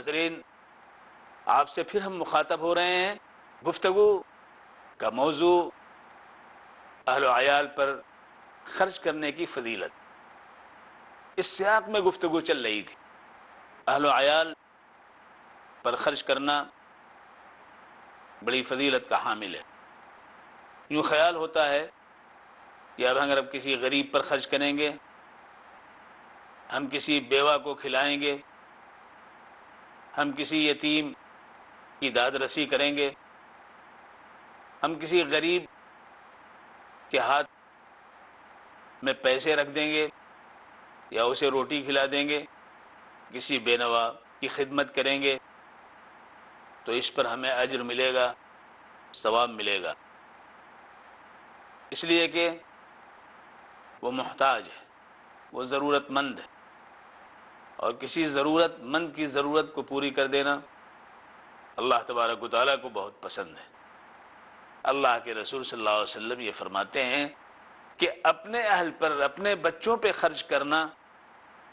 ناظرین، آپ سے پھر ہم مخاطب ہو رہے ہیں۔ گفتگو کا موضوع اہل و عیال پر خرچ کرنے کی فضیلت۔ اس سیاق میں گفتگو چل رہی تھی، اہل و عیال پر خرچ کرنا بڑی فضیلت کا حامل ہے۔ یوں خیال ہوتا ہے کہ اب اگر کسی غریب پر خرچ کریں گے، ہم کسی بیوہ کو کھلائیں گے، ہم کسی یتیم کی داد رسی کریں گے، ہم کسی غریب کے ہاتھ میں پیسے رکھ دیں گے یا اسے روٹی کھلا دیں گے، کسی بے نوا کی خدمت کریں گے تو اس پر ہمیں اجر ملے گا، ثواب ملے گا، اس لیے کہ وہ محتاج ہے، وہ ضرورت مند ہے، اور کسی ضرورت مند کی ضرورت کو پوری کر دینا اللہ تبارک و تعالیٰ کو بہت پسند ہے۔ اللہ کے رسول صلی اللہ علیہ وسلم یہ فرماتے ہیں کہ اپنے اہل پر، اپنے بچوں پہ خرچ کرنا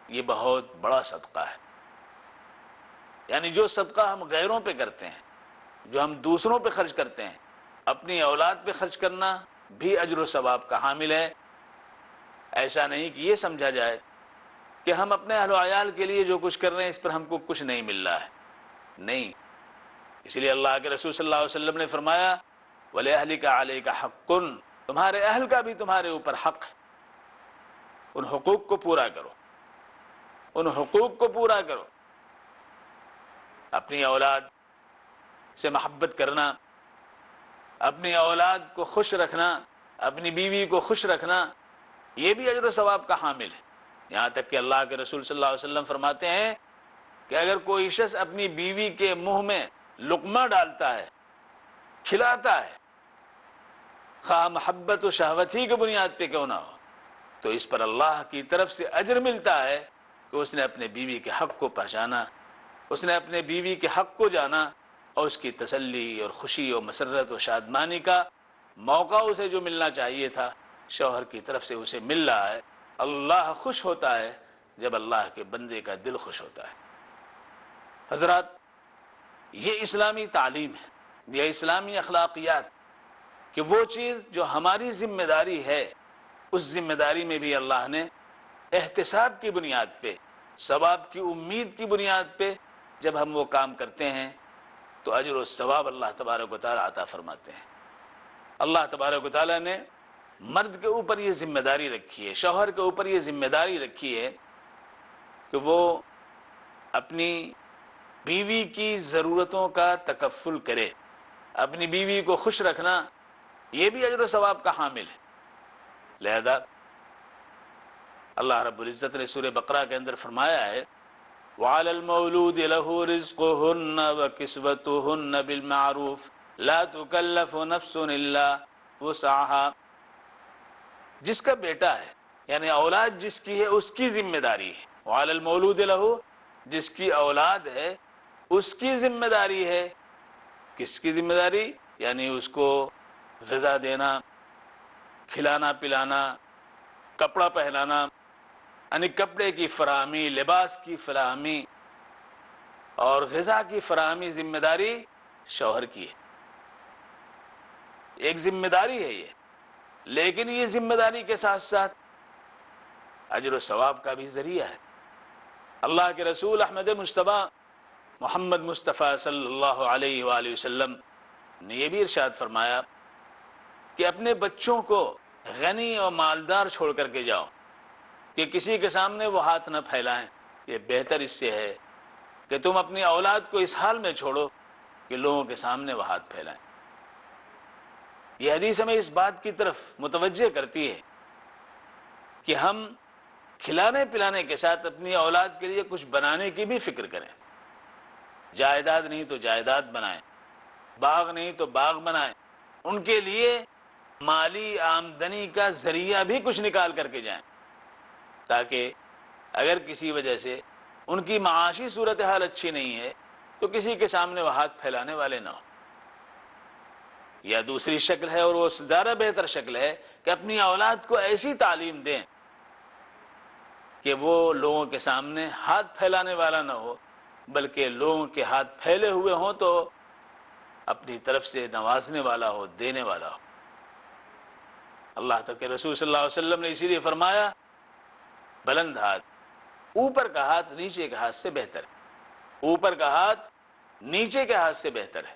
یہ بہت بڑا صدقہ ہے۔ یعنی جو صدقہ ہم غیروں پہ کرتے ہیں، جو ہم دوسروں پہ خرچ کرتے ہیں، اپنی اولاد پہ خرچ کرنا بھی اجر و ثواب کا حامل ہے۔ ایسا نہیں کہ یہ سمجھا جائے کہ ہم اپنے اہل و عیال کے لیے جو کچھ کر رہے ہیں اس پر ہم کو کچھ نہیں مل رہا ہے، نہیں۔ اس لیے اللہ کے رسول صلی اللہ علیہ وسلم نے فرمایا وَلِأَهْلِكَ عَلَيْكَ حَقٌّ، تمہارے اہل کا بھی تمہارے اوپر حق ہے، ان حقوق کو پورا کرو، ان حقوق کو پورا کرو۔ اپنی اولاد سے محبت کرنا، اپنی اولاد کو خوش رکھنا، اپنی بیوی کو خوش رکھنا، یہ بھی اجر و ثواب کا حامل ہے۔ یہاں تک کہ اللہ کے رسول صلی اللہ علیہ وسلم فرماتے ہیں کہ اگر کوئی شخص اپنی بیوی کے منہ میں لقمہ ڈالتا ہے، کھلاتا ہے، خواہ محبت و شہوت ہی کی بنیاد پہ کیوں نہ ہو، تو اس پر اللہ کی طرف سے اجر ملتا ہے کہ اس نے اپنے بیوی کے حق کو پہچانا، اس نے اپنے بیوی کے حق کو جانا، اور اس کی تسلی اور خوشی اور مسرت و شادمانی کا موقع اسے جو ملنا چاہیے تھا شوہر کی طرف سے اسے مل رہا ہے۔ اللہ خوش ہوتا ہے جب اللہ کے بندے کا دل خوش ہوتا ہے۔ حضرات، یہ اسلامی تعلیم ہے، یہ اسلامی اخلاقیات، کہ وہ چیز جو ہماری ذمہ داری ہے، اس ذمہ داری میں بھی اللہ نے احتساب کی بنیاد پہ، ثواب کی امید کی بنیاد پہ جب ہم وہ کام کرتے ہیں تو اجر و ثواب اللہ تبارک و تعالیٰ عطا فرماتے ہیں۔ اللہ تبارک و تعالیٰ نے مرد کے اوپر یہ ذمہ داری رکھی ہے، شوہر کے اوپر یہ ذمہ داری رکھی ہے کہ وہ اپنی بیوی کی ضرورتوں کا تکفل کرے، اپنی بیوی کو خوش رکھنا یہ بھی اجر و ثواب کا حامل ہے۔ لہذا اللہ رب العزت نے سورہ بقرہ کے اندر فرمایا ہے وَعَلَى الْمَوْلُودِ لَهُ رِزْقُهُنَّ وَكِسْوَتُهُنَّ بِالْمَعْرُوفِ لَا تُكَلَّفُ نَفْسٌ إِلَّا وُسْعَهَا، جس کا بیٹا ہے یعنی اولاد جس کی ہے اس کی ذمہ داری ہے۔ وَعَلَى الْمَوْلُودِ لَهُ، جس کی اولاد ہے اس کی ذمہ داری ہے۔ کس کی ذمہ داری؟ یعنی اس کو غذا دینا، کھلانا پلانا، کپڑا پہنانا، یعنی کپڑے کی فراہمی، لباس کی فراہمی اور غذا کی فراہمی ذمہ داری شوہر کی ہے۔ ایک ذمہ داری ہے یہ، لیکن یہ ذمہ داری کے ساتھ ساتھ اجر و ثواب کا بھی ذریعہ ہے۔ اللہ کے رسول احمد مجتبیٰ محمد مصطفیٰ صلی اللہ علیہ وآلہ وسلم نے یہ بھی ارشاد فرمایا کہ اپنے بچوں کو غنی اور مالدار چھوڑ کر کے جاؤ، کہ کسی کے سامنے وہ ہاتھ نہ پھیلائیں۔ یہ بہتر اس سے ہے کہ تم اپنی اولاد کو اس حال میں چھوڑو کہ لوگوں کے سامنے وہ ہاتھ پھیلائیں۔ یہ حدیث ہمیں اس بات کی طرف متوجہ کرتی ہے کہ ہم کھلانے پلانے کے ساتھ اپنی اولاد کے لیے کچھ بنانے کی بھی فکر کریں۔ جائیداد نہیں تو جائیداد بنائیں، باغ نہیں تو باغ بنائیں، ان کے لیے مالی آمدنی کا ذریعہ بھی کچھ نکال کر کے جائیں، تاکہ اگر کسی وجہ سے ان کی معاشی صورتحال اچھی نہیں ہے تو کسی کے سامنے وہ ہاتھ پھیلانے والے نہ ہوں۔ یا دوسری شکل ہے اور وہ زیادہ بہتر شکل ہے کہ اپنی اولاد کو ایسی تعلیم دیں کہ وہ لوگوں کے سامنے ہاتھ پھیلانے والا نہ ہو، بلکہ لوگوں کے ہاتھ پھیلے ہوئے ہوں تو اپنی طرف سے نوازنے والا ہو، دینے والا ہو۔ اللہ تک کے رسول صلی اللہ علیہ وسلم نے اسی لیے فرمایا بلند ہاتھ اوپر کا ہاتھ نیچے کے ہاتھ سے بہتر ہے، اوپر کا ہاتھ نیچے کے ہاتھ سے بہتر ہے۔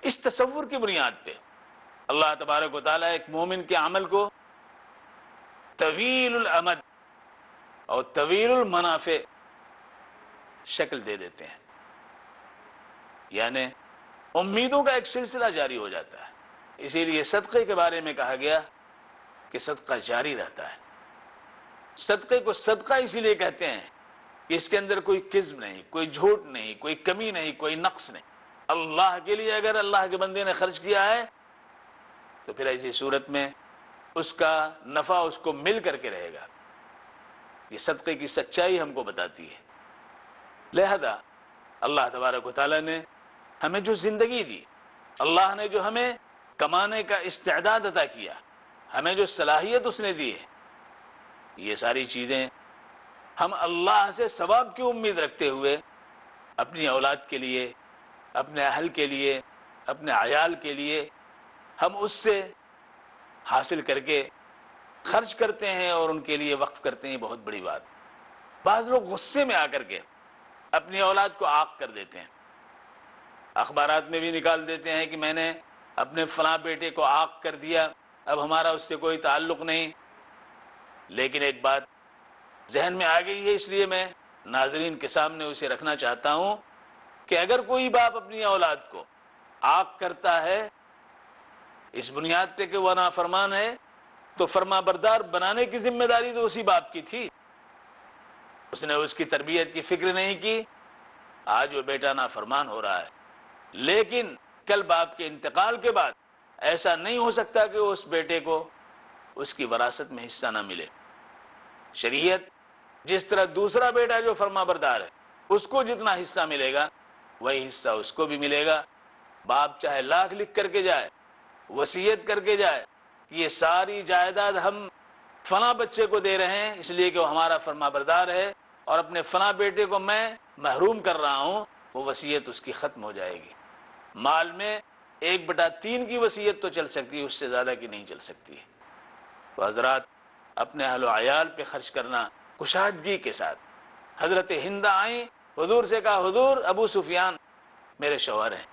اس تصور کی بنیاد پہ اللہ تبارک و تعالیٰ ایک مومن کے عمل کو طویل الامد اور طویل المنافع شکل دے دیتے ہیں، یعنی امیدوں کا ایک سلسلہ جاری ہو جاتا ہے۔ اسی لیے صدقے کے بارے میں کہا گیا کہ صدقہ جاری رہتا ہے۔ صدقے کو صدقہ اسی لیے کہتے ہیں کہ اس کے اندر کوئی کذب نہیں، کوئی جھوٹ نہیں، کوئی کمی نہیں، کوئی نقص نہیں۔ اللہ کے لیے اگر اللہ کے بندے نے خرچ کیا ہے تو پھر ایسی صورت میں اس کا نفع اس کو مل کر کے رہے گا۔ یہ صدقے کی سچائی ہم کو بتاتی ہے۔ لہذا اللہ تبارک و تعالیٰ نے ہمیں جو زندگی دی، اللہ نے جو ہمیں کمانے کا استعداد عطا کیا، ہمیں جو صلاحیت اس نے دی ہے، یہ ساری چیزیں ہم اللہ سے ثواب کی امید رکھتے ہوئے اپنی اولاد کے لیے، اپنے اہل کے لیے، اپنے عیال کے لیے ہم اس سے حاصل کر کے خرچ کرتے ہیں اور ان کے لیے وقف کرتے ہیں۔ بہت بڑی بات۔ بعض لوگ غصے میں آ کر کے اپنی اولاد کو عاق کر دیتے ہیں، اخبارات میں بھی نکال دیتے ہیں کہ میں نے اپنے فلاں بیٹے کو عاق کر دیا، اب ہمارا اس سے کوئی تعلق نہیں۔ لیکن ایک بات ذہن میں آ گئی ہے، اس لیے میں ناظرین کے سامنے اسے رکھنا چاہتا ہوں کہ اگر کوئی باپ اپنی اولاد کو عاق کرتا ہے اس بنیاد پہ کہ وہ نافرمان ہے، تو فرما بردار بنانے کی ذمہ داری تو اسی باپ کی تھی۔ اس نے اس کی تربیت کی فکر نہیں کی، آج وہ بیٹا نافرمان ہو رہا ہے۔ لیکن کل باپ کے انتقال کے بعد ایسا نہیں ہو سکتا کہ اس بیٹے کو اس کی وراثت میں حصہ نہ ملے۔ شریعت جس طرح دوسرا بیٹا جو فرما بردار ہے اس کو جتنا حصہ ملے گا وہی حصہ اس کو بھی ملے گا۔ باپ چاہے لاکھ لکھ کر کے جائے، وصیت کر کے جائے کہ یہ ساری جائیداد ہم فلاں بچے کو دے رہے ہیں اس لیے کہ وہ ہمارا فرما بردار ہے اور اپنے فلاں بیٹے کو میں محروم کر رہا ہوں، وہ وصیت اس کی ختم ہو جائے گی۔ مال میں 1/3 کی وصیت تو چل سکتی ہے، اس سے زیادہ کی نہیں چل سکتی۔ تو حضرات اپنے اہل و عیال پہ خرچ کرنا کشادگی کے ساتھ۔ حضرت ہند آئیں، حضور سے کہا حضور ابو سفیان میرے شوہر ہیں،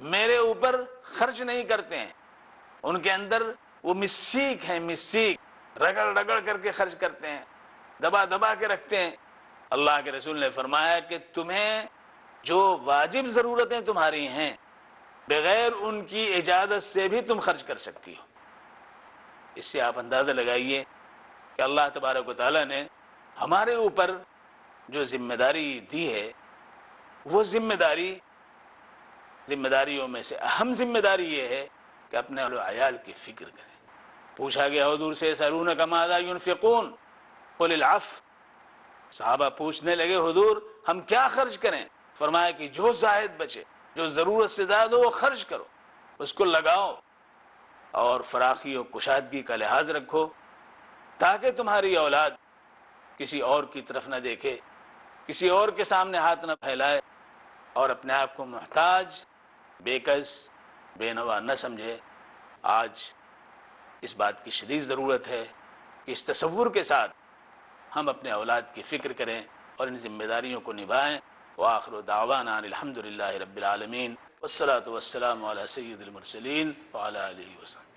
میرے اوپر خرچ نہیں کرتے ہیں، ان کے اندر وہ مسیک ہیں، مسیک رگڑ رگڑ کر کے خرچ کرتے ہیں، دبا دبا کے رکھتے ہیں۔ اللہ کے رسول نے فرمایا کہ تمہیں جو واجب ضرورتیں تمہاری ہیں بغیر ان کی اجازت سے بھی تم خرچ کر سکتی ہو۔ اس سے آپ اندازہ لگائیے کہ اللہ تبارک و تعالیٰ نے ہمارے اوپر جو ذمہ داری دی ہے، وہ ذمہ داریوں میں سے اہم ذمہ داری یہ ہے کہ اپنے اہل و عیال کی فکر کریں۔ پوچھا گیا حضور سے یسألونک ماذا ينفقون قل العفو، صحابہ پوچھنے لگے حضور ہم کیا خرچ کریں؟ فرمایا کہ جو زائد بچے، جو ضرورت سے زیادہ ہو وہ خرچ کرو، اس کو لگاؤ اور فراخی و کشادگی کا لحاظ رکھو تاکہ تمہاری اولاد کسی اور کی طرف نہ دیکھے، کسی اور کے سامنے ہاتھ نہ پھیلائے اور اپنے آپ کو محتاج، بے کس، بے نوا نہ سمجھے۔ آج اس بات کی شدید ضرورت ہے کہ اس تصور کے ساتھ ہم اپنے اولاد کی فکر کریں اور ان ذمہ داریوں کو نبھائیں۔ وآخر دعوانا ان الحمد للہ رب العالمین والصلاة والسلام علی سید المرسلین وعلی آلہ وسلم۔